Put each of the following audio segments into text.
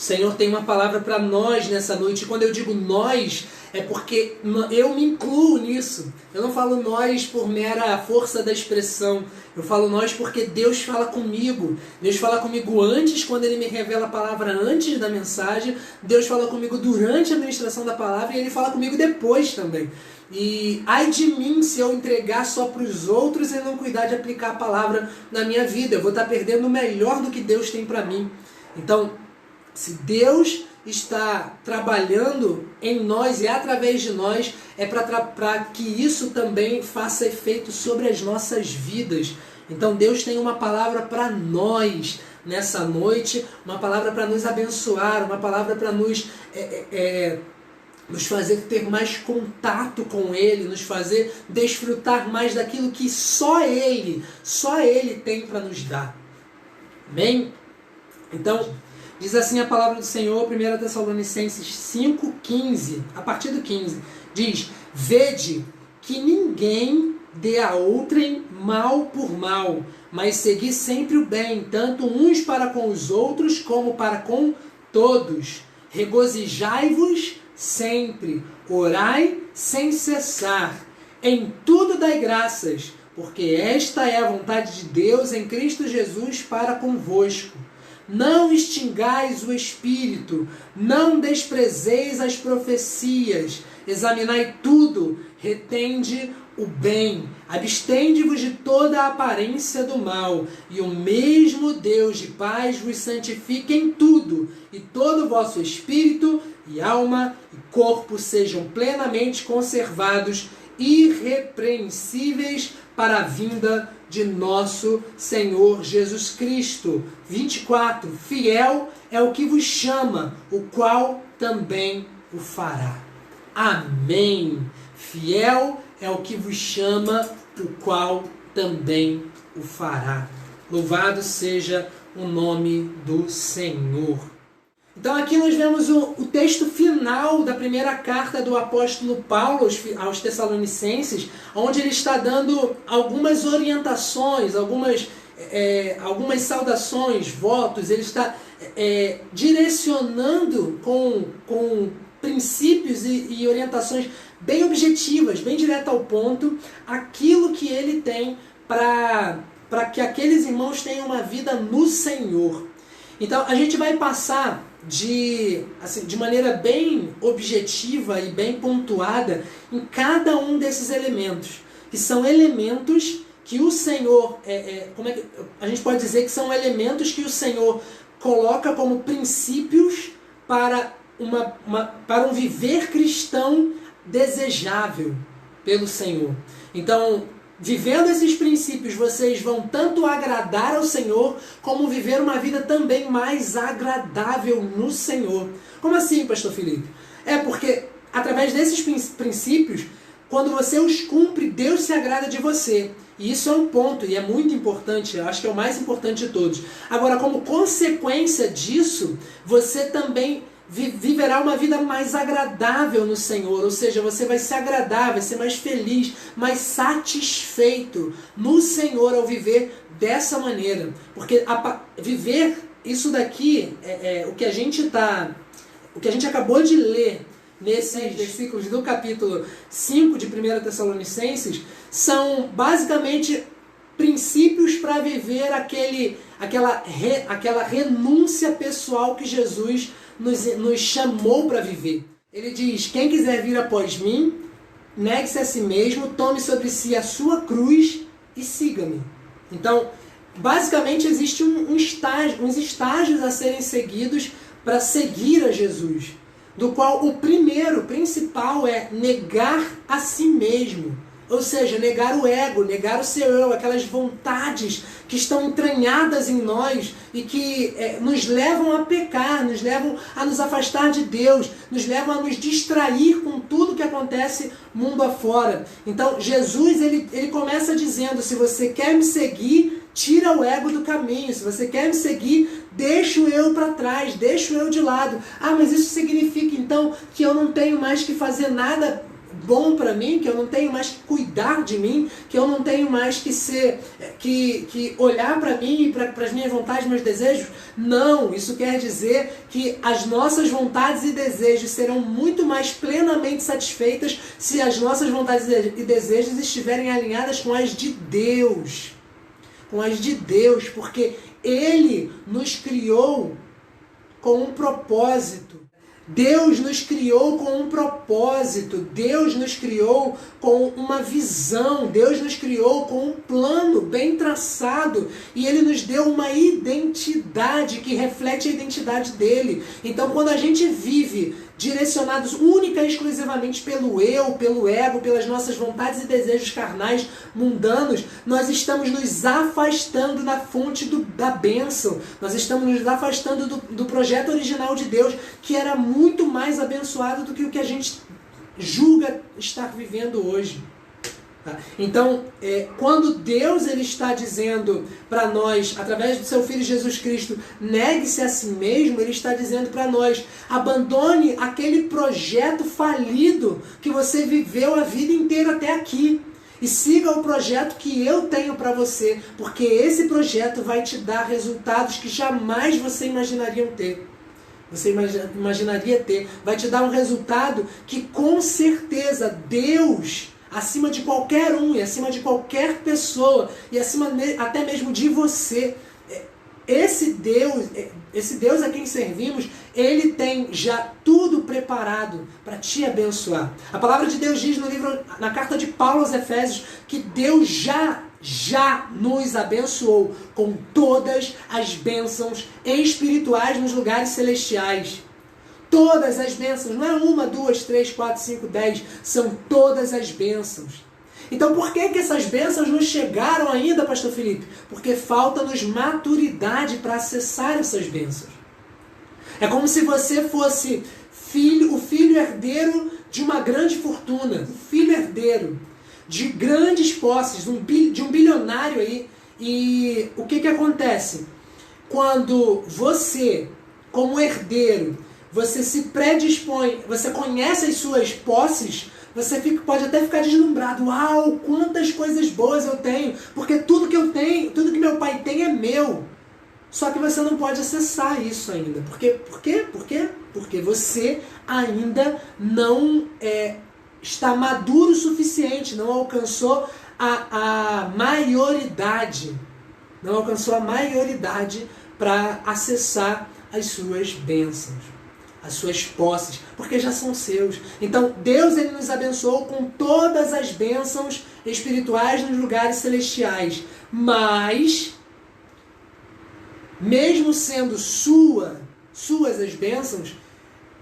O Senhor tem uma palavra para nós nessa noite. E quando eu digo nós, é porque eu me incluo nisso. Eu não falo nós por mera força da expressão. Eu falo nós porque Deus fala comigo. Deus fala comigo antes, quando Ele me revela a palavra antes da mensagem. Deus fala comigo durante a ministração da palavra e Ele fala comigo depois também. E ai de mim se eu entregar só para os outros e não cuidar de aplicar a palavra na minha vida. Eu vou estar perdendo o melhor do que Deus tem para mim. Então, se Deus está trabalhando em nós e através de nós, é para que isso também faça efeito sobre as nossas vidas. Então Deus tem uma palavra para nós nessa noite, uma palavra para nos abençoar, uma palavra para nos fazer ter mais contato com Ele, nos fazer desfrutar mais daquilo que só Ele tem para nos dar. Amém? Então, diz assim a palavra do Senhor, 1 Tessalonicenses 5:15, a partir do 15, diz: vede que ninguém dê a outrem mal por mal, mas segui sempre o bem, tanto uns para com os outros, como para com todos. Regozijai-vos sempre, orai sem cessar, em tudo dai graças, porque esta é a vontade de Deus em Cristo Jesus para convosco. Não extingais o Espírito, não desprezeis as profecias, examinai tudo, retende o bem, abstende-vos de toda a aparência do mal, e o mesmo Deus de paz vos santifique em tudo, e todo o vosso espírito e alma e corpo sejam plenamente conservados, irrepreensíveis para a vinda de nosso Senhor Jesus Cristo. 24. Fiel é o que vos chama, o qual também o fará. Amém. Fiel é o que vos chama, o qual também o fará. Louvado seja o nome do Senhor. Então aqui nós vemos o texto final da primeira carta do apóstolo Paulo aos Tessalonicenses, onde ele está dando algumas orientações, algumas saudações, votos. Ele está direcionando com princípios e orientações bem objetivas, bem direto ao ponto, aquilo que ele tem para que aqueles irmãos tenham uma vida no Senhor. Então a gente vai passar de maneira bem objetiva e bem pontuada em cada um desses elementos, que são elementos que o Senhor, a gente pode dizer que são elementos que o Senhor coloca como princípios para um viver cristão desejável pelo Senhor. Então, vivendo esses princípios, vocês vão tanto agradar ao Senhor, como viver uma vida também mais agradável no Senhor. Como assim, pastor Felipe? É porque, através desses princípios, quando você os cumpre, Deus se agrada de você. E isso é um ponto, e é muito importante, eu acho que é o mais importante de todos. Agora, como consequência disso, você também viverá uma vida mais agradável no Senhor, ou seja, você vai se agradar, vai ser mais feliz, mais satisfeito no Senhor ao viver dessa maneira. Porque viver isso daqui, o que a gente acabou de ler nesses versículos do capítulo 5 de 1 Tessalonicenses, são basicamente princípios para viver aquela renúncia pessoal que Jesus nos chamou para viver. Ele diz: quem quiser vir após mim, negue-se a si mesmo, tome sobre si a sua cruz e siga-me. Então, basicamente existe uns estágios a serem seguidos para seguir a Jesus, do qual o principal é negar a si mesmo. Ou seja, negar o ego, negar o seu eu, aquelas vontades que estão entranhadas em nós e que nos levam a pecar, nos levam a nos afastar de Deus, nos levam a nos distrair com tudo que acontece mundo afora. Então, Jesus ele começa dizendo: se você quer me seguir, tira o ego do caminho. Se você quer me seguir, deixa o eu para trás, deixa o eu de lado. Ah, mas isso significa então que eu não tenho mais que fazer nada bom para mim, que eu não tenho mais que cuidar de mim, que eu não tenho mais que que olhar para mim e para as minhas vontades, meus desejos. Não, isso quer dizer que as nossas vontades e desejos serão muito mais plenamente satisfeitas se as nossas vontades e desejos estiverem alinhadas com as de Deus. Com as de Deus, porque Ele nos criou com um propósito. Deus nos criou com um propósito, Deus nos criou com uma visão, Deus nos criou com um plano bem traçado e Ele nos deu uma identidade que reflete a identidade dEle. Então, quando a gente vive direcionados única e exclusivamente pelo eu, pelo ego, pelas nossas vontades e desejos carnais mundanos, nós estamos nos afastando da fonte da bênção, nós estamos nos afastando do projeto original de Deus, que era muito mais abençoado do que o que a gente julga estar vivendo hoje. Então, quando Deus ele está dizendo para nós, através do seu Filho Jesus Cristo, negue-se a si mesmo, Ele está dizendo para nós, abandone aquele projeto falido que você viveu a vida inteira até aqui. E siga o projeto que eu tenho para você, porque esse projeto vai te dar resultados que jamais você imaginaria ter. Vai te dar um resultado que com certeza Deus, acima de qualquer um e acima de qualquer pessoa e acima até mesmo de você, esse Deus a quem servimos, Ele tem já tudo preparado para te abençoar. A palavra de Deus diz na carta de Paulo aos Efésios que Deus já nos abençoou com todas as bênçãos espirituais nos lugares celestiais. Todas as bênçãos, não é 1, 2, 3, 4, 5, 10, são todas as bênçãos. Então por que essas bênçãos não chegaram ainda, Pastor Felipe? Porque falta-nos maturidade para acessar essas bênçãos. É como se você fosse o filho herdeiro de uma grande fortuna, o filho herdeiro de grandes posses, de um bilionário aí. E o que acontece? Quando você, como herdeiro, você se predispõe, você conhece as suas posses, você pode até ficar deslumbrado. Uau, quantas coisas boas eu tenho, porque tudo que eu tenho, tudo que meu pai tem é meu. Só que você não pode acessar isso ainda. Por quê? Porque você ainda não está maduro o suficiente, não alcançou a maioridade. Não alcançou a maioridade para acessar as suas bênçãos, as suas posses, porque já são seus. Então Deus ele nos abençoou com todas as bênçãos espirituais nos lugares celestiais, mas mesmo sendo suas as bênçãos,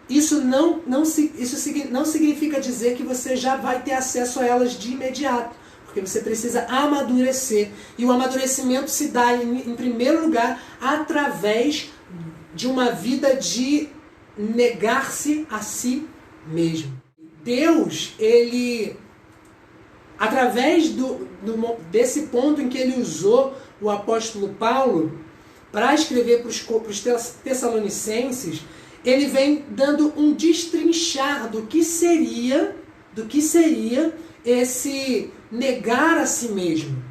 isso não significa dizer que você já vai ter acesso a elas de imediato, porque você precisa amadurecer, e o amadurecimento se dá em primeiro lugar através de uma vida de negar-se a si mesmo. Deus, Ele, através desse ponto em que Ele usou o apóstolo Paulo para escrever para os Tessalonicenses, Ele vem dando um destrinchar do que seria esse negar a si mesmo.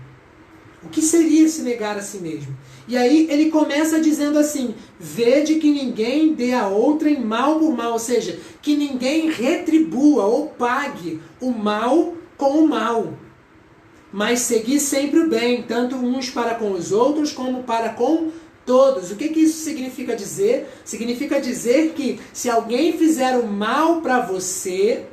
O que seria esse negar a si mesmo? E aí ele começa dizendo assim: vede que ninguém dê a outrem mal por mal, ou seja, que ninguém retribua ou pague o mal com o mal, mas segui sempre o bem, tanto uns para com os outros como para com todos. O que isso significa dizer? Significa dizer que se alguém fizer o mal para você,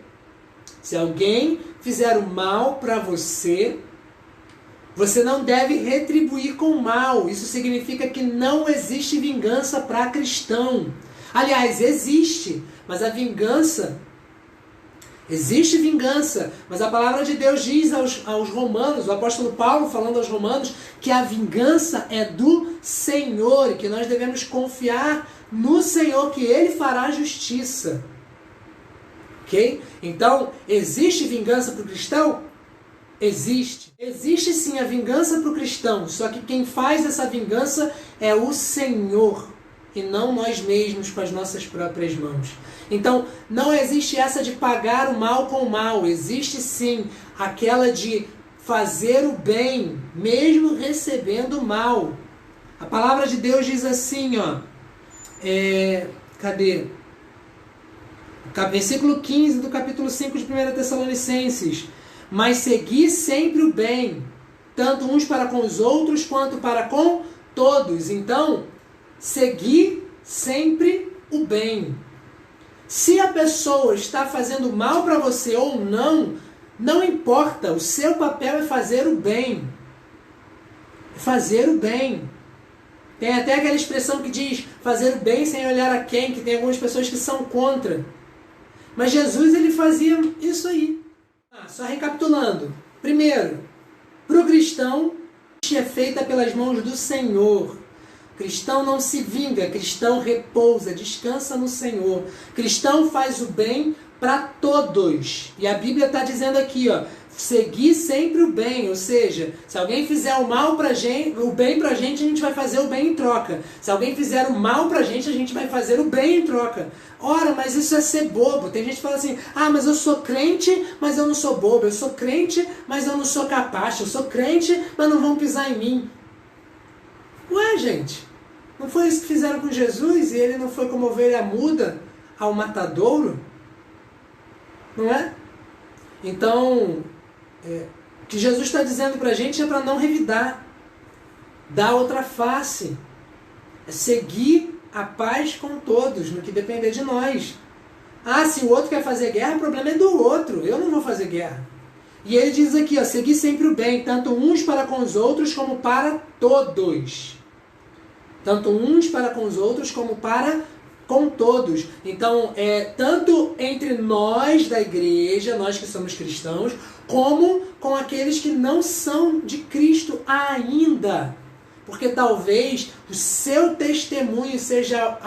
você não deve retribuir com mal. Isso significa que não existe vingança para cristão. Aliás, existe, mas a vingança... Existe vingança, mas a palavra de Deus diz aos romanos, o apóstolo Paulo falando aos romanos, que a vingança é do Senhor e que nós devemos confiar no Senhor, que Ele fará justiça. Ok? Então, existe vingança para o cristão? Existe. Existe sim a vingança para o cristão, só que quem faz essa vingança é o Senhor. e não nós mesmos com as nossas próprias mãos. Então, não existe essa de pagar o mal com o mal. Existe sim aquela de fazer o bem, mesmo recebendo o mal. A palavra de Deus diz assim, ó. Cadê? Versículo 15 do capítulo 5 de 1 Tessalonicenses. Mas segui sempre o bem, tanto uns para com os outros, quanto para com todos. Então, segui sempre o bem. Se a pessoa está fazendo mal para você ou não, não importa. O seu papel é fazer o bem. Fazer o bem. Tem até aquela expressão que diz fazer o bem sem olhar a quem, que tem algumas pessoas que são contra. Mas Jesus, ele fazia isso aí. Só recapitulando. Primeiro, para o cristão, é feita pelas mãos do Senhor. Cristão não se vinga, cristão repousa, descansa no Senhor. Cristão faz o bem para todos. E a Bíblia está dizendo aqui, ó, seguir sempre o bem, ou seja, se alguém fizer o mal pra gente, o bem pra gente, a gente vai fazer o bem em troca. Se alguém fizer o mal pra gente, a gente vai fazer o bem em troca. Ora, mas isso é ser bobo. Tem gente que fala assim, mas eu sou crente, mas eu não sou bobo. Eu sou crente, mas eu não sou capaz. Eu sou crente, mas não vão pisar em mim. Ué, gente, não foi isso que fizeram com Jesus e ele não foi como ovelha muda ao matadouro? Não é? Então, o que Jesus está dizendo para a gente é para não revidar, dar outra face, é seguir a paz com todos, no que depender de nós. Se o outro quer fazer guerra, o problema é do outro, eu não vou fazer guerra. E ele diz aqui, ó, seguir sempre o bem, tanto uns para com os outros como para todos. Tanto uns para com os outros como para com todos. Então, tanto entre nós da igreja, nós que somos cristãos, como com aqueles que não são de Cristo ainda. Porque talvez o seu testemunho seja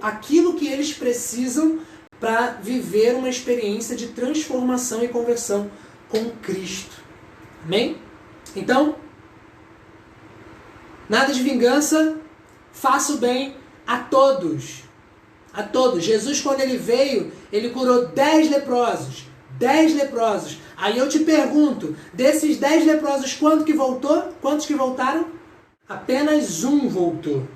aquilo que eles precisam para viver uma experiência de transformação e conversão com Cristo. Amém? Então, nada de vingança, faça o bem a todos. A todos. Jesus, quando ele veio, ele curou 10 leprosos. 10 leprosos. Aí eu te pergunto, desses 10 leprosos, quantos que voltaram? Apenas um voltou.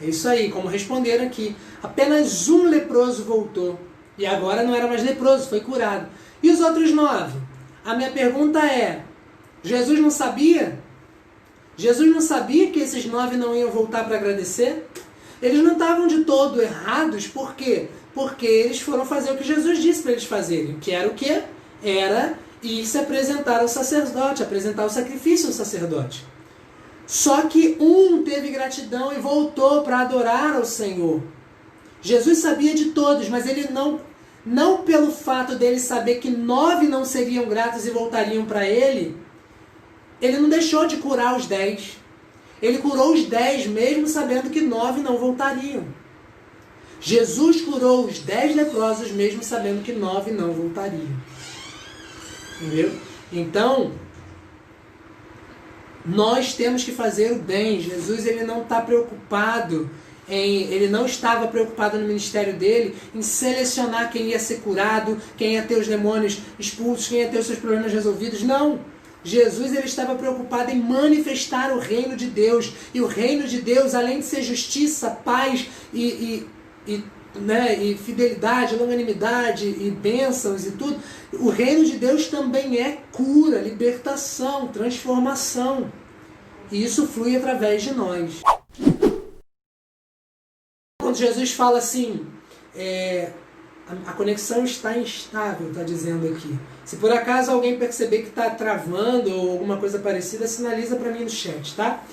É isso aí, como responderam aqui. Apenas um leproso voltou. E agora não era mais leproso, foi curado. E os outros 9? A minha pergunta é, Jesus não sabia? Jesus não sabia que esses 9 não iam voltar para agradecer? Eles não estavam de todo errados, por quê? Porque eles foram fazer o que Jesus disse para eles fazerem. Que era o quê? Era ir se apresentar ao sacerdote, apresentar o sacrifício ao sacerdote. Só que um teve gratidão e voltou para adorar ao Senhor. Jesus sabia de todos, mas ele não pelo fato dele saber que 9 não seriam gratos e voltariam para ele não deixou de curar os 10. Ele curou os 10 mesmo sabendo que 9 não voltariam. Jesus curou os 10 leprosos mesmo sabendo que 9 não voltariam. Entendeu? Então, nós temos que fazer o bem. Jesus, ele não está preocupado ele não estava preocupado no ministério dele em selecionar quem ia ser curado, quem ia ter os demônios expulsos, quem ia ter os seus problemas resolvidos. Não. Jesus, ele estava preocupado em manifestar o reino de Deus. E o reino de Deus, além de ser justiça, paz e fidelidade, longanimidade e bênçãos e tudo, o reino de Deus também é cura, libertação, transformação. E isso flui através de nós. Quando Jesus fala assim, a conexão está instável, está dizendo aqui. Se por acaso alguém perceber que está travando ou alguma coisa parecida, sinaliza para mim no chat, tá?